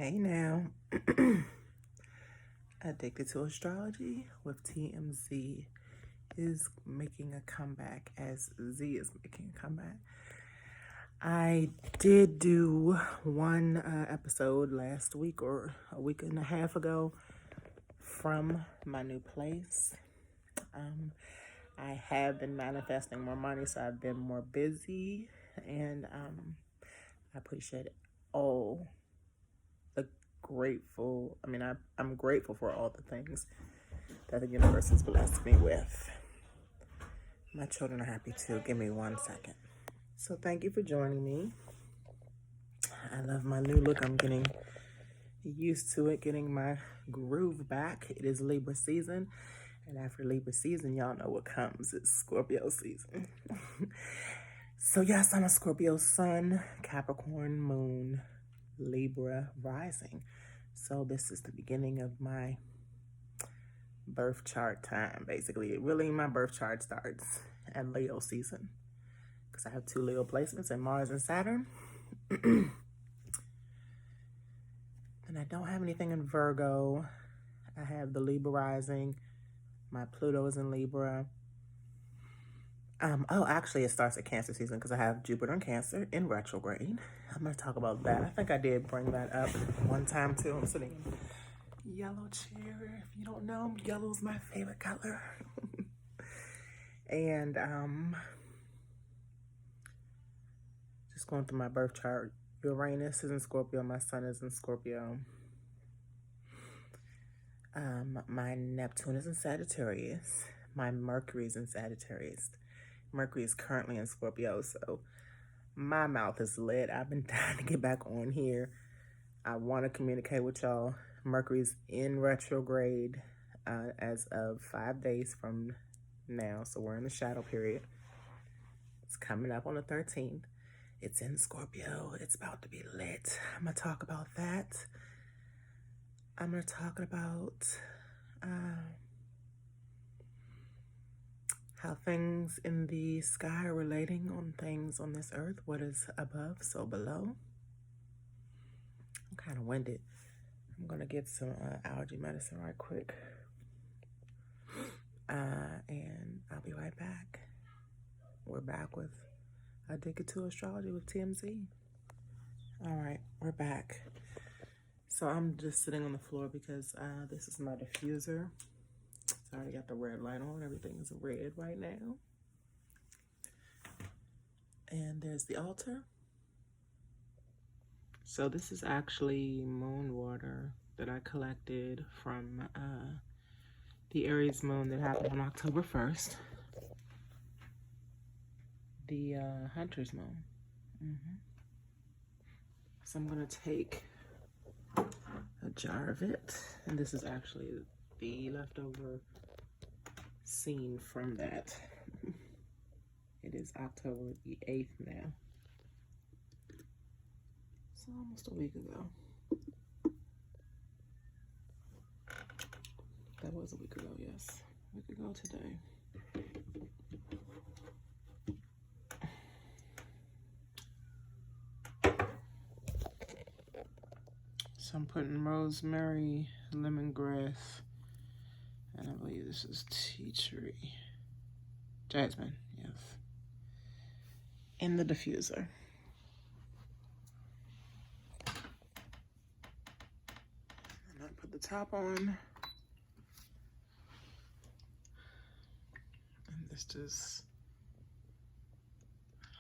Hey now, Addicted to Astrology with TMZ is making a comeback as Z is making a comeback. I did do one episode last week or a week and a half ago from my new place. I have been manifesting more money, so I've been more busy, and I appreciate all the grateful. I'm grateful for all the things that the universe has blessed me with. My children are happy too. Give me 1 second. So thank you for joining me. I love my new look. I'm getting used to it, getting my groove back. It is Libra season, and after Libra season, y'all know what comes. It's Scorpio season. So yes, I'm a Scorpio sun, Capricorn moon, Libra rising. So this is the beginning of my birth chart time, basically. Really, my birth chart starts at Leo season because I have 2 Leo placements in Mars and Saturn. And I don't have anything in Virgo. I have the Libra rising. My Pluto is in Libra. Actually, it starts at Cancer season because I have Jupiter in Cancer in retrograde. I'm going to talk about that. I think I did bring that up one time too. I'm sitting in a yellow chair. If you don't know, yellow's my favorite color. And just going through my birth chart. Uranus is in Scorpio. My sun is in Scorpio. My Neptune is in Sagittarius. My Mercury is in Sagittarius. Mercury is currently in Scorpio, so my mouth is lit. I've been dying to get back on here. I want to communicate with y'all. Mercury's in retrograde as of 5 days from now, so we're in the shadow period. It's coming up on the 13th. It's in Scorpio. It's about to be lit. I'm going to talk about that. I'm going to talk about how things in the sky are relating on things on this earth. What is above, so below. I'm kind of winded. I'm going to get some allergy medicine right quick. And I'll be right back. We're back with Addicted to Astrology with TMZ. All right, we're back. So I'm just sitting on the floor because this is my diffuser. I already got the red light on. Everything is red right now. And there's the altar. So this is actually moon water that I collected from the Aries moon that happened on October 1st. The Hunter's moon. So I'm going to take a jar of it. And this is actually the leftover scene from that. It is October the 8th now. So almost a week ago. That was a week ago, yes. A week ago today. So I'm putting rosemary, lemongrass, and I believe this is tea tree. Jasmine, yes. In the diffuser. And I put the top on. And this just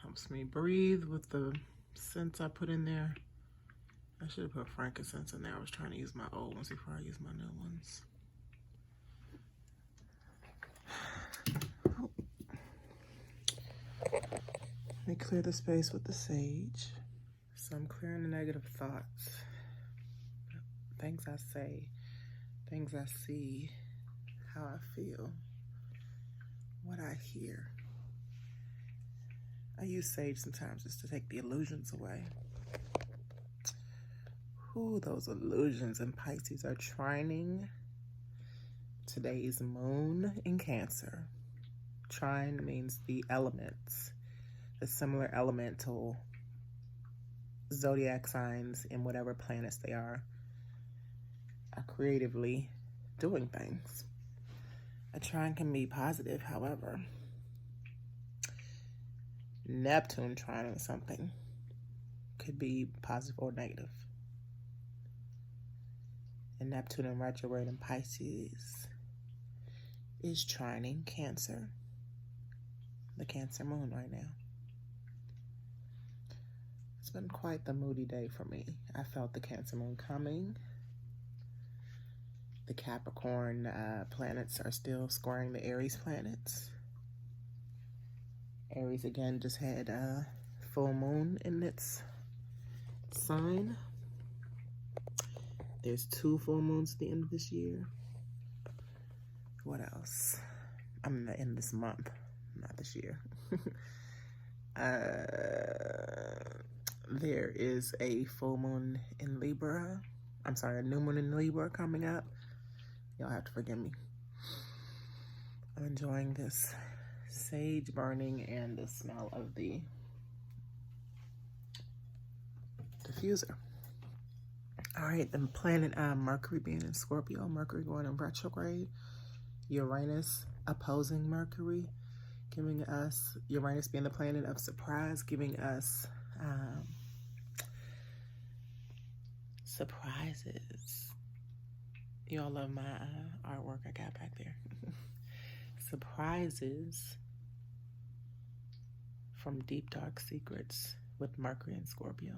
helps me breathe with the scents I put in there. I should have put frankincense in there. I was trying to use my old ones before I use my new ones. Let me clear the space with the sage. So I'm clearing the negative thoughts. Things I say, things I see, how I feel, what I hear. I use sage sometimes just to take the illusions away. Ooh, those illusions in Pisces are trining today's moon in Cancer. Trine means the elements, the similar elemental zodiac signs in whatever planets they are. are creatively doing things. A trine can be positive, however. Neptune trining something could be positive or negative. And Neptune in retrograde in Pisces is trining Cancer, the Cancer moon right now. It's been quite the moody day for me. I felt the Cancer moon coming. The Capricorn planets are still squaring the Aries planets. Aries again just had a full moon in its sign. There's 2 full moons at the end of this year. What else? I'm in this month, not this year. There is a full moon in Libra. I'm sorry, a new moon in Libra coming up. Y'all have to forgive me. I'm enjoying this sage burning and the smell of the diffuser. All right, the planet Mercury being in Scorpio, Mercury going in retrograde, Uranus opposing Mercury, giving us, Uranus being the planet of surprise, giving us surprises. You all love my artwork I got back there. Surprises from deep dark secrets with Mercury and Scorpio.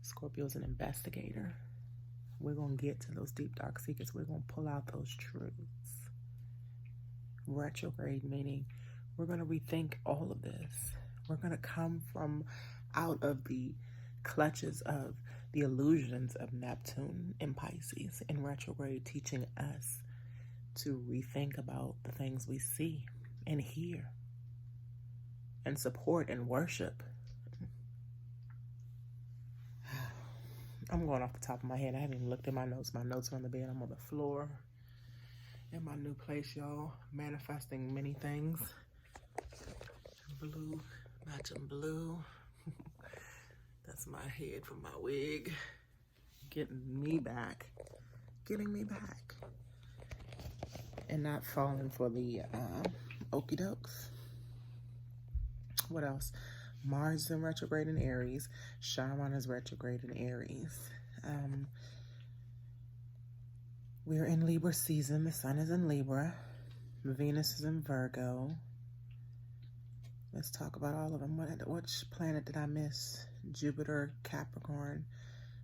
Scorpio is an investigator. We're going to get to those deep dark secrets. We're going to pull out those truths. Retrograde meaning we're going to rethink all of this. We're going to come from out of the clutches of the illusions of Neptune in Pisces in retrograde, teaching us to rethink about the things we see and hear and support and worship. I'm going off the top of my head. I haven't even looked at my notes. My notes are on the bed. I'm on the floor in my new place, y'all. Manifesting many things. Blue, matching blue. That's my head from my wig. Getting me back. And not falling for the okie dokes. What else? Mars is in retrograde in Aries. Chiron is retrograde in Aries. We're in Libra season. The sun is in Libra. Venus is in Virgo. Let's talk about all of them. Which planet did I miss? Jupiter, Capricorn,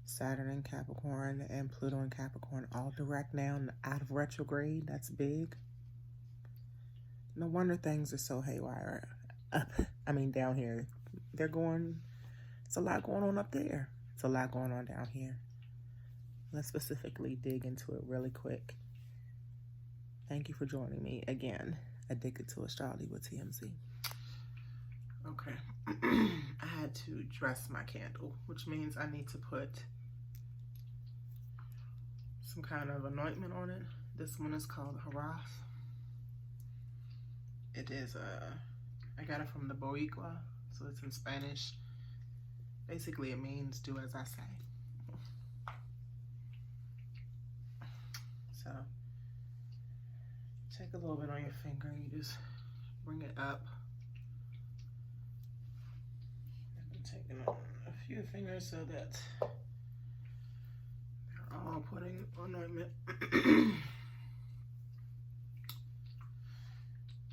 Saturn in Capricorn, and Pluto in Capricorn. All direct now and out of retrograde. That's big. No wonder things are so haywire. Down here. It's a lot going on up there. It's a lot going on down here. Let's specifically dig into it really quick. Thank you for joining me again. Addicted to Astrology with TMZ. Okay. I had to dress my candle, which means I need to put some kind of anointment on it. This one is called Haras. It is I got it from the Boigua, so it's in Spanish. Basically, it means do as I say. So, take a little bit on your finger and you just bring it up. I'm taking a few fingers so that they're all putting anointment.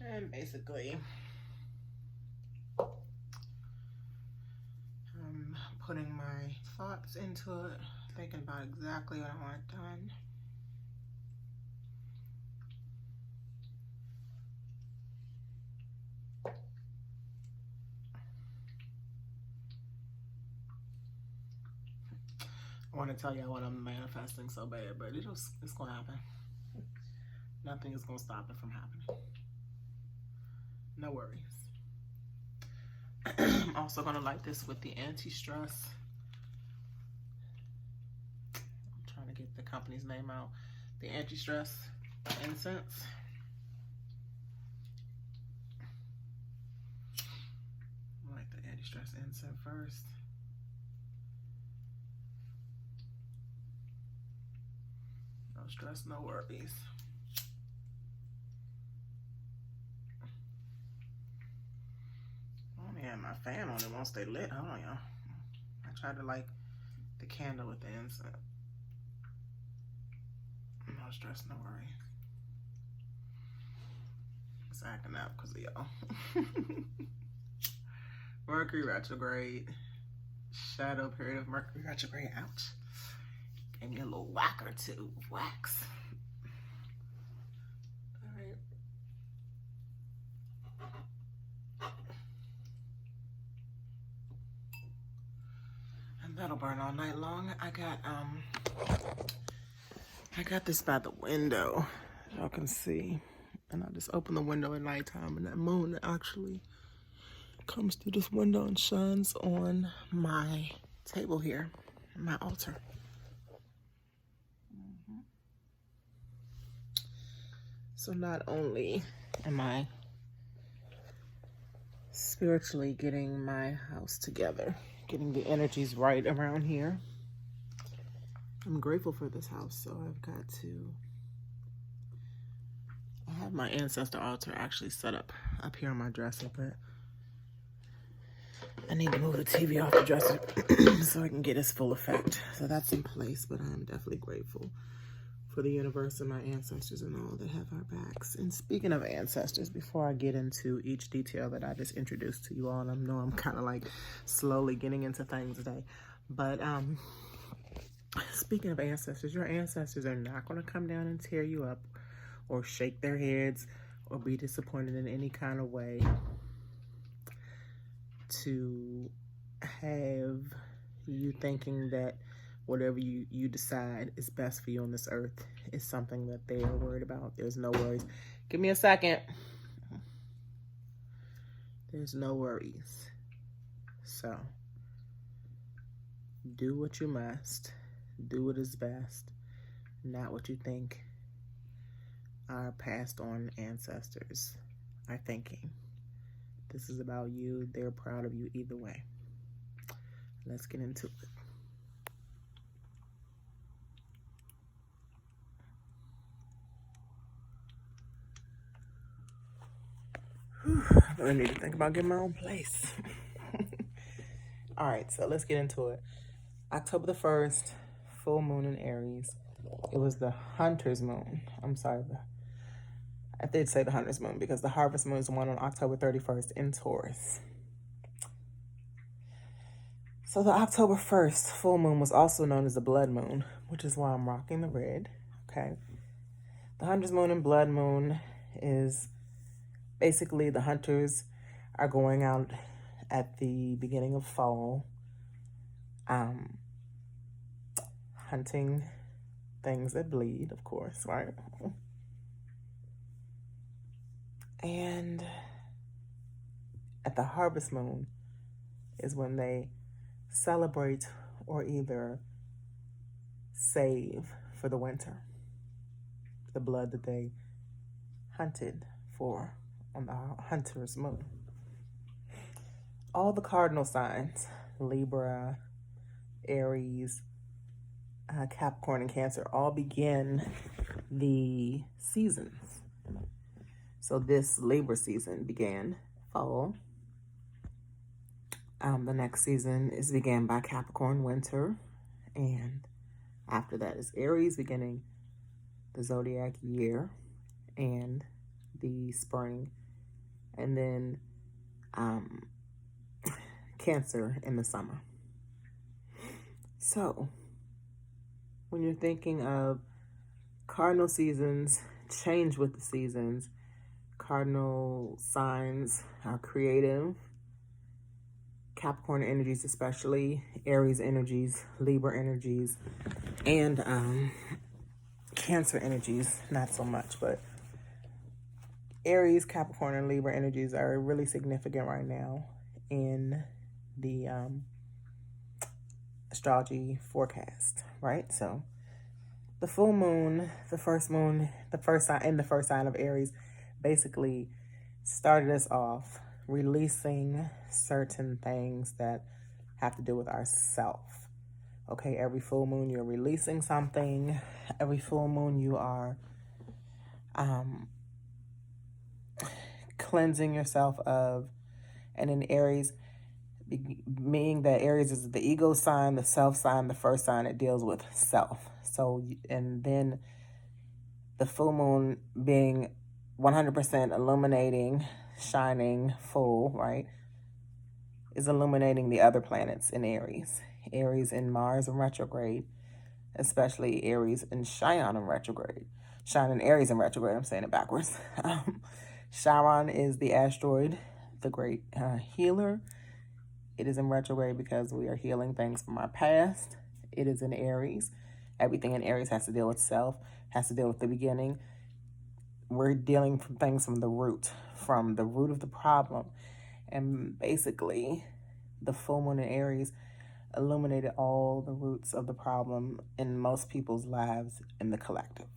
And basically, I'm putting my thoughts into it, thinking about exactly what I want done. I want to tell y'all what I'm manifesting so bad, but it's going to happen. Nothing is going to stop it from happening. No worries. I'm also going to light this with the anti-stress. I'm trying to get the company's name out. The anti-stress incense. I'll light the anti-stress incense first. stress, no worries. Oh yeah, my fan on it won't stay lit. Hold on, y'all. I tried to light the candle with the incense. No stress, no worries. It's acting out because of y'all. Mercury retrograde. Shadow period of Mercury retrograde. Ouch. Gave me a little whack or two. Wax. Alright. And that'll burn all night long. I got this by the window. Y'all can see. And I just open the window at nighttime, and that moon actually comes through this window and shines on my table here, my altar. So not only am I spiritually getting my house together, getting the energies right around here, I'm grateful for this house. So I have my ancestor altar actually set up here on my dresser, but I need to move the TV off the dresser so I can get its full effect. So that's in place, but I'm definitely grateful for the universe and my ancestors and all that have our backs. And speaking of ancestors, before I get into each detail that I just introduced to you all, and I know I'm kind of like slowly getting into things today, but speaking of ancestors, your ancestors are not going to come down and tear you up or shake their heads or be disappointed in any kind of way to have you thinking that whatever you decide is best for you on this earth is something that they are worried about. There's no worries. Give me a second. There's no worries. So, do what you must. Do what is best. Not what you think our passed on ancestors are thinking. This is about you. They're proud of you either way. Let's get into it. I really need to think about getting my own place. All right, so let's get into it. October the 1st, full moon in Aries. It was the Hunter's moon. I'm sorry, I did say the Hunter's moon because the harvest moon is the one on October 31st in Taurus. So the October 1st full moon was also known as the blood moon, which is why I'm rocking the red, okay? The Hunter's moon and blood moon is basically the hunters are going out at the beginning of fall, hunting things that bleed, of course, right? And at the harvest moon is when they celebrate or either save for the winter the blood that they hunted for on the hunter's moon. All the cardinal signs, Libra, Aries, Capricorn, and Cancer, all begin the seasons. So this Libra season began fall. The next season is began by Capricorn, winter. And after that is Aries, beginning the zodiac year and the spring. And then Cancer in the summer. So when you're thinking of cardinal seasons, change with the seasons. Cardinal signs are creative. Capricorn energies especially, Aries energies, Libra energies, and Cancer energies, not so much, but Aries, Capricorn, and Libra energies are really significant right now in the astrology forecast, right? So the full moon, the first sign of Aries basically started us off releasing certain things that have to do with ourself. Okay, every full moon you're releasing something. Every full moon you are cleansing yourself of. And in Aries, meaning that Aries is the ego sign, the self sign, the first sign, it deals with self. So, and then the full moon being 100% illuminating, shining, full, right, is illuminating the other planets in Aries. Aries and Mars in retrograde, especially Aries and Chiron in retrograde. Chiron and Aries in retrograde, I'm saying it backwards. Chiron is the asteroid, the great healer. It is in retrograde because we are healing things from our past. It is in Aries. Everything in Aries has to deal with self, has to deal with the beginning. We're dealing from things from the root of the problem. And basically, the full moon in Aries illuminated all the roots of the problem in most people's lives in the collective,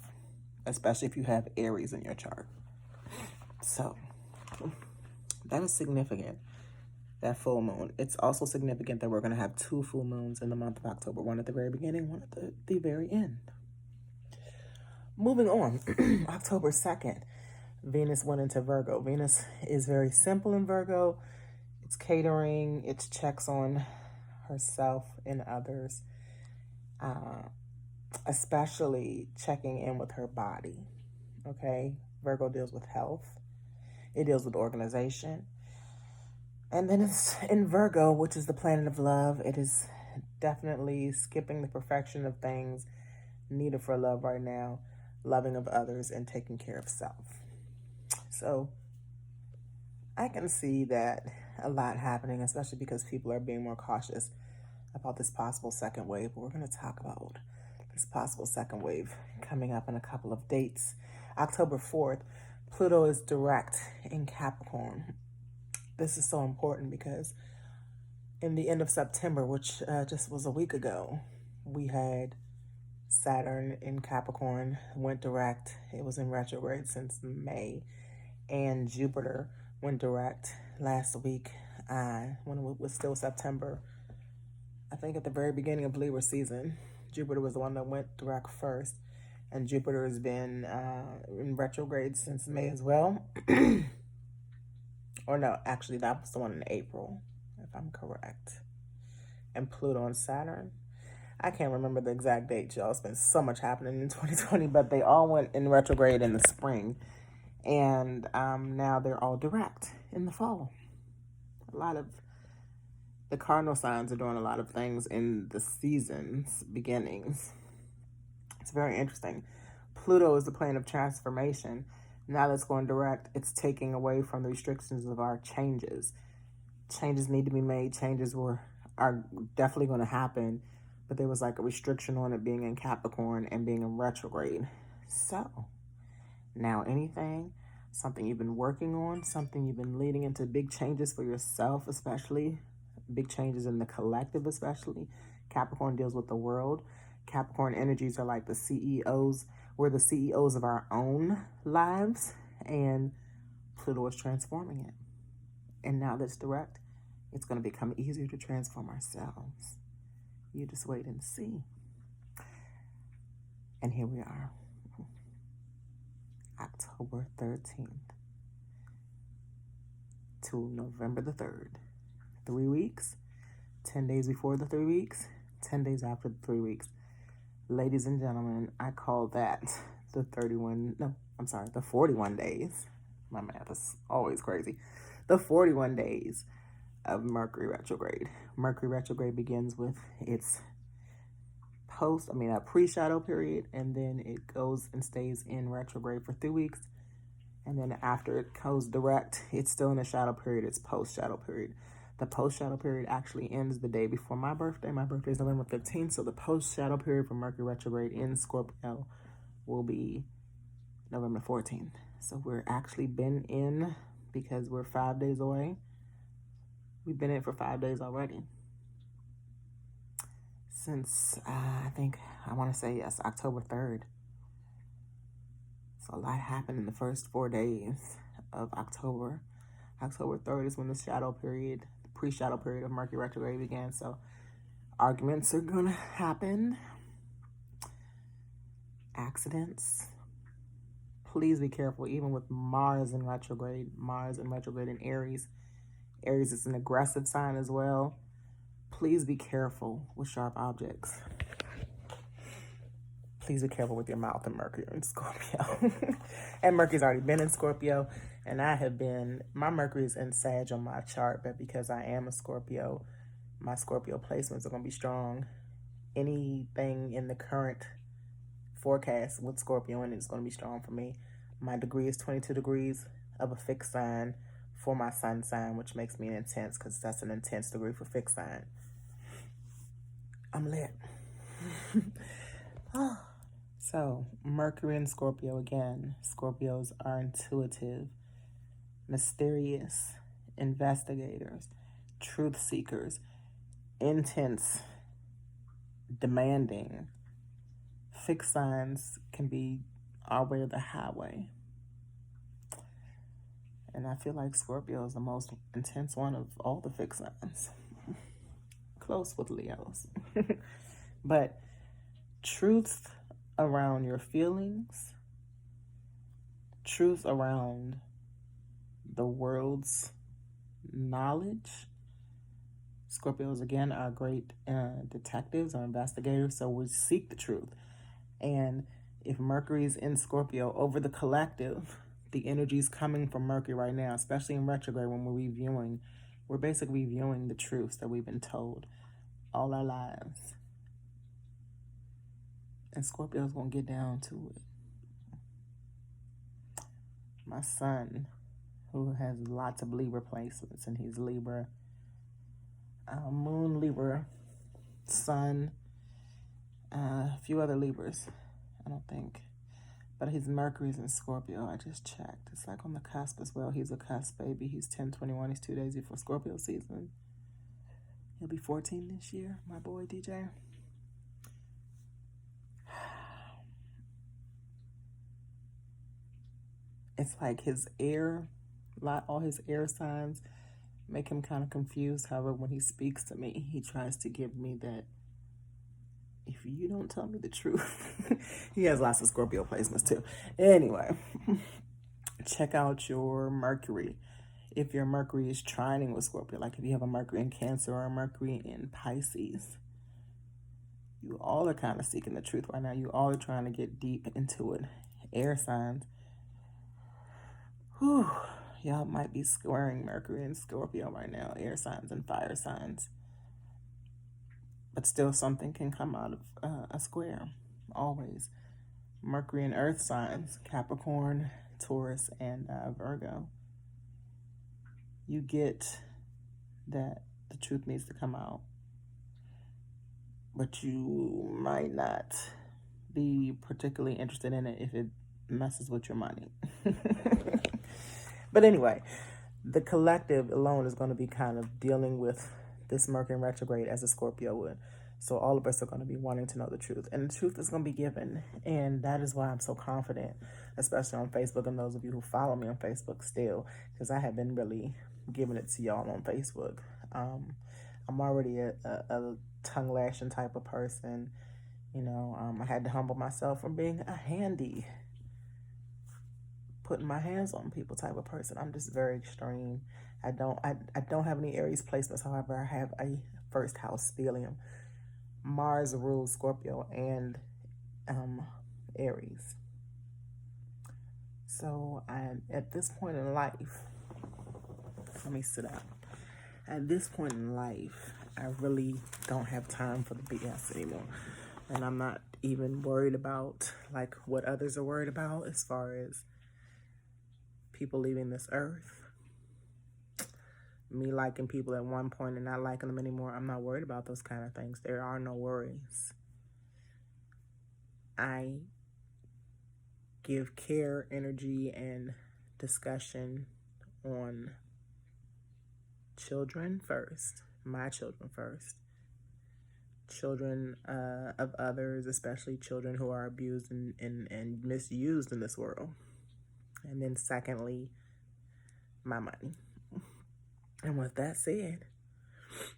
especially if you have Aries in your chart. So that is significant, that full moon. It's also significant that we're going to have 2 full moons in the month of October, one at the very beginning, one at the very end. Moving on, October 2nd, Venus went into Virgo. Venus is very simple in Virgo. It's catering, it's checks on herself and others, especially checking in with her body, okay? Virgo deals with health. It deals with organization. And then it's in Virgo, which is the planet of love. It is definitely skipping the perfection of things needed for love right now, loving of others, and taking care of self. So I can see that a lot happening, especially because people are being more cautious about this possible second wave. We're going to talk about this possible second wave coming up in a couple of dates. October 4th, Pluto is direct in Capricorn. This is so important because in the end of September, which just was a week ago, we had Saturn in Capricorn, went direct. It was in retrograde since May. And Jupiter went direct last week when it was still September. I think at the very beginning of Libra season, Jupiter was the one that went direct first. And Jupiter has been in retrograde since May as well. Or no, actually that was the one in April, if I'm correct. And Pluto and Saturn. I can't remember the exact date, y'all. It's been so much happening in 2020, but they all went in retrograde in the spring. And now they're all direct in the fall. A lot of the cardinal signs are doing a lot of things in the season's beginnings. It's very interesting. Pluto is the plane of transformation. Now that's going direct, it's taking away from the restrictions of our changes. Changes need to be made. Changes are definitely going to happen. But there was like a restriction on it being in Capricorn and being in retrograde. So now something you've been working on, something you've been leading into big changes for yourself, especially big changes in the collective, especially. Capricorn deals with the world. Capricorn energies are like the CEOs. We're the CEOs of our own lives, and Pluto is transforming it. And now that's direct, it's going to become easier to transform ourselves. You just wait and see. And here we are. October 13th to November the 3rd. 3 weeks, 10 days before the 3 weeks, 10 days after the 3 weeks. Ladies and gentlemen, I call that the 41 days. My math is always crazy. The 41 days of Mercury retrograde. Mercury retrograde begins with its pre-shadow period, and then it goes and stays in retrograde for 3 weeks. And then after it goes direct, it's still in a shadow period. It's post-shadow period. The post-shadow period actually ends the day before my birthday. My birthday is November 15th, so the post-shadow period for Mercury retrograde in Scorpio will be November 14th. So we're actually been in, because we're 5 days away, we've been in for 5 days already. Since, October 3rd. So a lot happened in the first 4 days of October. October 3rd is when the pre-shadow period of Mercury retrograde began. So Arguments are gonna happen. Accidents. Please be careful, even with Mars in retrograde. Mars in retrograde in Aries. Aries is an aggressive sign as well. Please be careful with sharp objects. Please be careful with your mouth and Mercury in Scorpio. And Mercury's already been in Scorpio. And my Mercury is in Sag on my chart, but because I am a Scorpio, my Scorpio placements are going to be strong. Anything in the current forecast with Scorpio in it is going to be strong for me. My degree is 22 degrees of a fixed sign for my sun sign, which makes me an intense, because that's an intense degree for fixed sign. I'm lit. So, Mercury and Scorpio again. Scorpios are intuitive, mysterious, investigators, truth seekers, intense, demanding. Fixed signs can be our way or the highway. And I feel like Scorpio is the most intense one of all the fixed signs. Close with Leos. But truth around your feelings, truth around the world's knowledge. Scorpios, again, are great detectives or investigators, so we seek the truth. And if Mercury's in Scorpio over the collective, the energy's coming from Mercury right now, especially in retrograde when we're basically reviewing the truths that we've been told all our lives. And Scorpio's going to get down to it. My son, who has lots of Libra placements, and he's Libra, Moon Libra, Sun, a few other Libras, I don't think. But his Mercury's in Scorpio. I just checked. It's like on the cusp as well. He's a cusp baby. He's 10/21. He's 2 days before Scorpio season. He'll be 14 this year, my boy DJ. It's like all his air signs make him kind of confused. However, when he speaks to me, he tries to give me that, if you don't tell me the truth. He has lots of Scorpio placements too. Anyway, check out your Mercury. If your Mercury is trining with Scorpio, like if you have a Mercury in Cancer or a Mercury in Pisces, you all are kind of seeking the truth right now. You all are trying to get deep into it. Air signs. Whew. Y'all might be squaring Mercury and Scorpio right now. Air signs and fire signs. But still something can come out of a square. Always. Mercury and Earth signs. Capricorn, Taurus, and Virgo. You get that the truth needs to come out. But you might not be particularly interested in it if it messes with your money. But anyway, the collective alone is going to be kind of dealing with this Mercury retrograde as a Scorpio would. So all of us are going to be wanting to know the truth. And the truth is going to be given. And that is why I'm so confident, especially on Facebook, and those of you who follow me on Facebook still, because I have been really giving it to y'all on Facebook. I'm already a tongue lashing type of person. You know, I had to humble myself from being a handy, putting my hands on people type of person. I'm just very extreme. I don't have any Aries placements. However, I have a first house stellium. Mars rules Scorpio and Aries. So at this point in life, let me sit down. At this point in life, I really don't have time for the BS anymore. And I'm not even worried about like what others are worried about as far as people leaving this earth. Me liking people at one point and not liking them anymore. I'm not worried about those kind of things. There are no worries. I give care, energy, and discussion on children first. My children first. Children of others, especially children who are abused and misused in this world. And then secondly, my money. And with that said,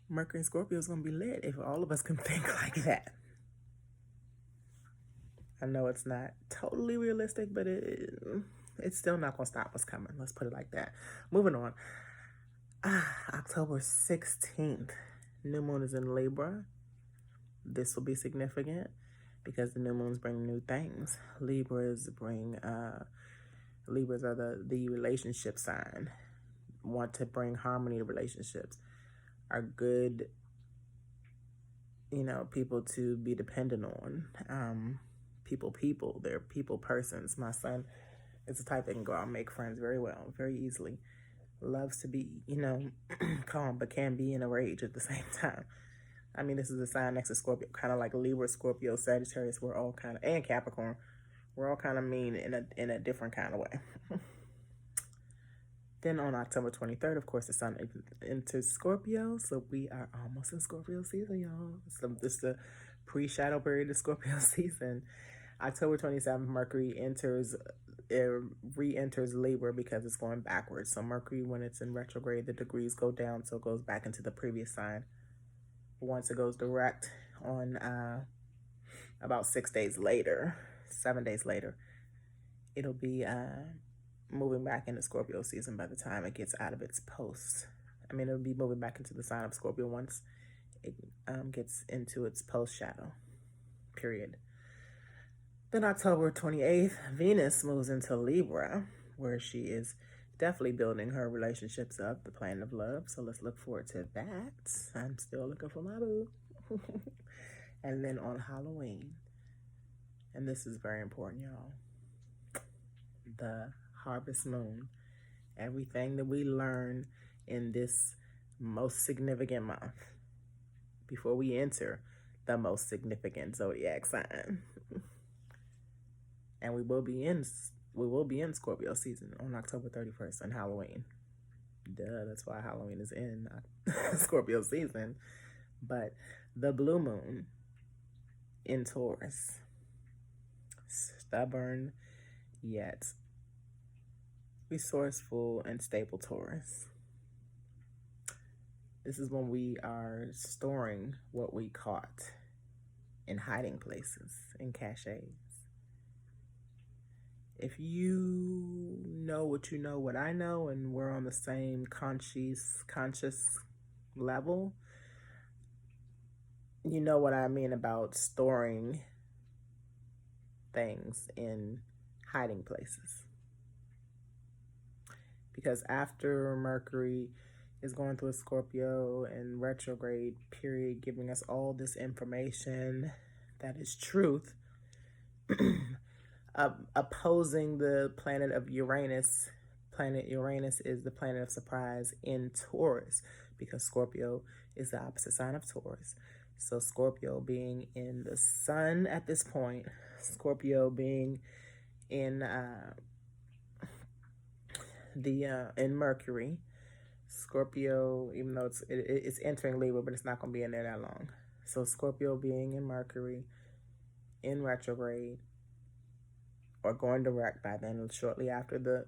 Mercury and Scorpio is going to be lit if all of us can think like that. I know it's not totally realistic, but it's still not going to stop us coming. Let's put it like that. Moving on. October 16th, new moon is in Libra. This will be significant because the new moons bring new things. Libras are the relationship sign. Want to bring harmony to relationships. Are good, people to be dependent on. People. They're people persons. My son is the type that can go out and make friends very well, very easily. Loves to be, calm, but can be in a rage at the same time. I mean, this is a sign next to Scorpio, kind of like Libra, Scorpio, Sagittarius. We're all kind of, and Capricorn. We're all kind of mean in a different kind of way. Then on October 23rd, of course, the sun enters Scorpio. So we are almost in Scorpio season, y'all. It's the pre-shadow period of Scorpio season. October 27th, Mercury re-enters Libra because it's going backwards. So Mercury, when it's in retrograde, the degrees go down, so it goes back into the previous sign. Once it goes direct on about 7 days later, it'll be moving back into Scorpio season by the time it gets out of its post. It'll be moving back into the sign of Scorpio once it gets into its post shadow period. Then October 28th, Venus moves into Libra, where she is definitely building her relationships up, the planet of love. So let's look forward to that. I'm still looking for my boo. And then on Halloween, and this is very important, y'all, the harvest moon. Everything that we learn in this most significant month before we enter the most significant zodiac sign. And we will be in Scorpio season on October 31st on Halloween. Duh, that's why Halloween is in Scorpio season. But the blue moon in Taurus. Stubborn yet resourceful and stable Taurus. This is when we are storing what we caught in hiding places, in caches. If you know what I know, and we're on the same conscious level, you know what I mean about storing things in hiding places. Because after Mercury is going through a Scorpio and retrograde period, giving us all this information that is truth, opposing the planet of Uranus. Planet Uranus is the planet of surprise in Taurus, because Scorpio is the opposite sign of Taurus. So Scorpio being in the sun at this point, Scorpio being in in Mercury, Scorpio, even though it's entering Libra, but it's not going to be in there that long. So Scorpio being in Mercury, in retrograde, or going direct by then, shortly after the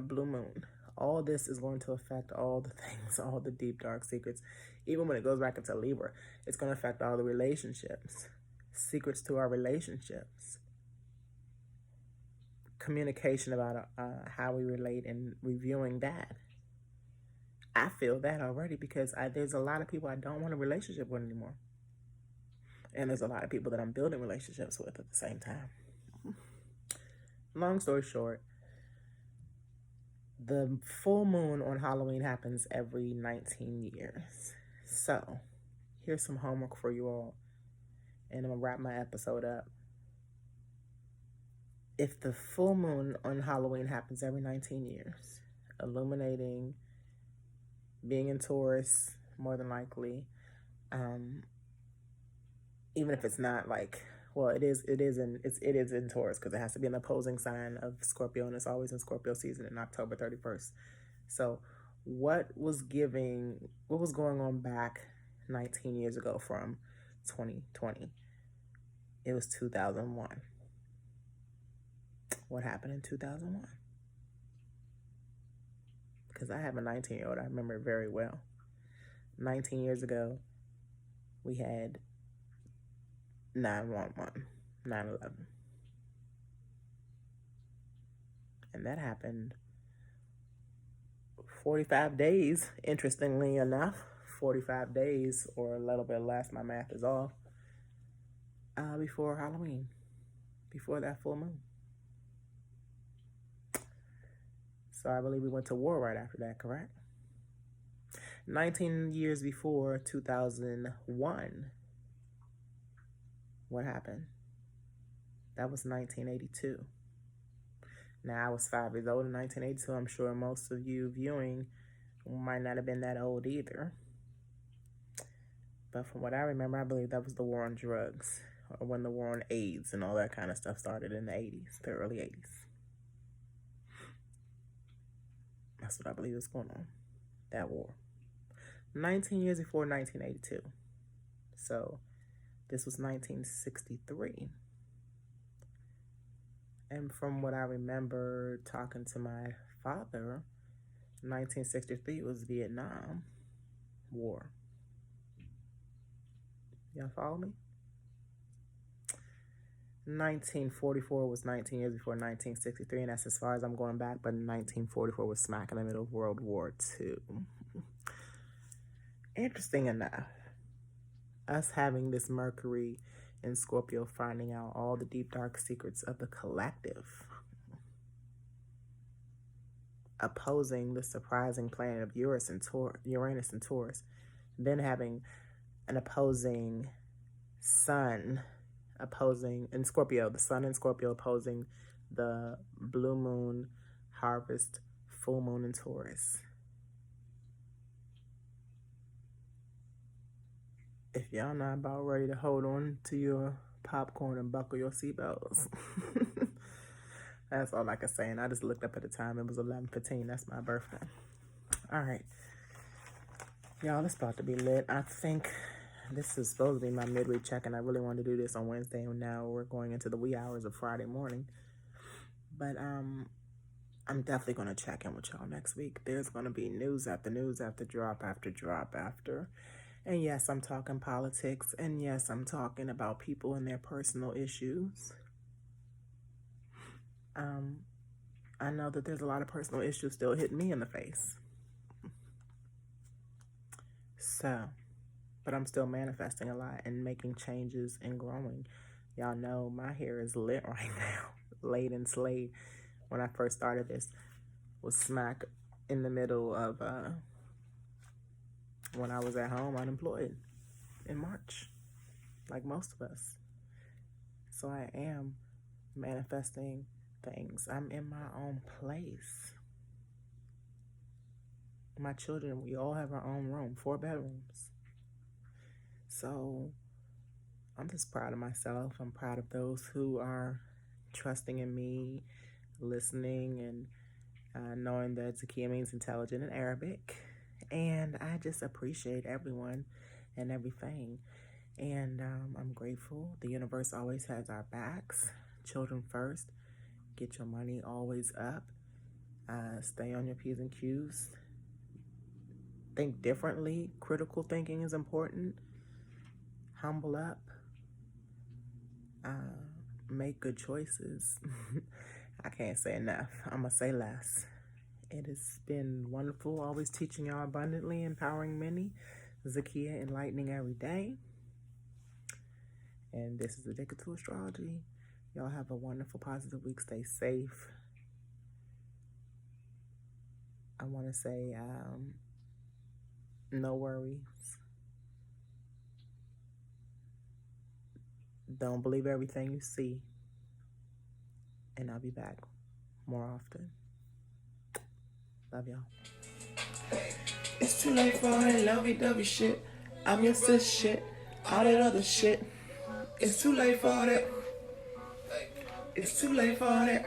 blue moon. All this is going to affect all the things, all the deep, dark secrets. Even when it goes back into Libra, it's going to affect all the relationships, secrets to our relationships, communication about how we relate, and reviewing that. I feel that already because there's a lot of people I don't want a relationship with anymore. And there's a lot of people that I'm building relationships with at the same time. Long story short, the full moon on Halloween happens every 19 years. So, here's some homework for you all. And I'm going to wrap my episode up. If the full moon on Halloween happens every 19 years, illuminating, being in Taurus, more than likely, even if it's not like, well, it is in Taurus, because it has to be an opposing sign of Scorpio, and it's always in Scorpio season in October 31st. So what was going on back 19 years ago from 2020? It was 2001. What happened in 2001? Because I have a 19-year-old, I remember it very well. 19 years ago, we had 9/11, 9/11. And that happened 45 days, interestingly enough. 45 days or a little bit less, my math is off, before Halloween, before that full moon. So I believe we went to war right after that, correct? 19 years before 2001, what happened? That was 1982. Now, I was 5 years old in 1982. I'm sure most of you viewing might not have been that old either. But from what I remember, I believe that was the war on drugs, or when the war on AIDS and all that kind of stuff started in the 80s, the early 80s. That's what I believe was going on, that war. 19 years before 1982. So this was 1963. And from what I remember talking to my father, 1963 was Vietnam War. Y'all follow me? 1944 was 19 years before 1963, and that's as far as I'm going back, but 1944 was smack in the middle of World War II. Interesting enough, us having this Mercury in Scorpio finding out all the deep, dark secrets of the collective, opposing the surprising planet of Uranus and Taurus, then having an opposing sun opposing in Scorpio, the sun in Scorpio opposing the blue moon, harvest, full moon in Taurus. If y'all not about ready to hold on to your popcorn and buckle your seatbelts, that's all I can say. And I just looked up at the time. It was 11:15. That's my birthday. All right. Y'all, it's about to be lit. I think this is supposed to be my midweek check, and I really wanted to do this on Wednesday, and now we're going into the wee hours of Friday morning. But I'm definitely going to check in with y'all next week. There's going to be news after news after drop after drop after. And yes, I'm talking politics, and yes, I'm talking about people and their personal issues. I know that there's a lot of personal issues still hitting me in the face. So, but I'm still manifesting a lot and making changes and growing. Y'all know my hair is lit right now, laid and slayed. When I first started this, was smack in the middle of when I was at home unemployed in March, like most of us. So I am manifesting things. I'm in my own place. My children, we all have our own room, 4 bedrooms. So I'm just proud of myself. I'm proud of those who are trusting in me, listening, and knowing that Zakiya means intelligent in Arabic. And I just appreciate everyone and everything. And I'm grateful. The universe always has our backs. Children first. Get your money always up. Stay on your P's and Q's. Think differently. Critical thinking is important. Humble up. Make good choices. I can't say enough. I'm going to say less. It has been wonderful, always teaching y'all abundantly, empowering many. Zakiya, enlightening every day. And this is Addicted to Astrology. Y'all have a wonderful, positive week. Stay safe. I want to say no worries. Don't believe everything you see. And I'll be back more often. Love y'all. It's too late for that lovey-dovey shit. I'm your sis shit. All that other shit. It's too late for that. It's too late for that.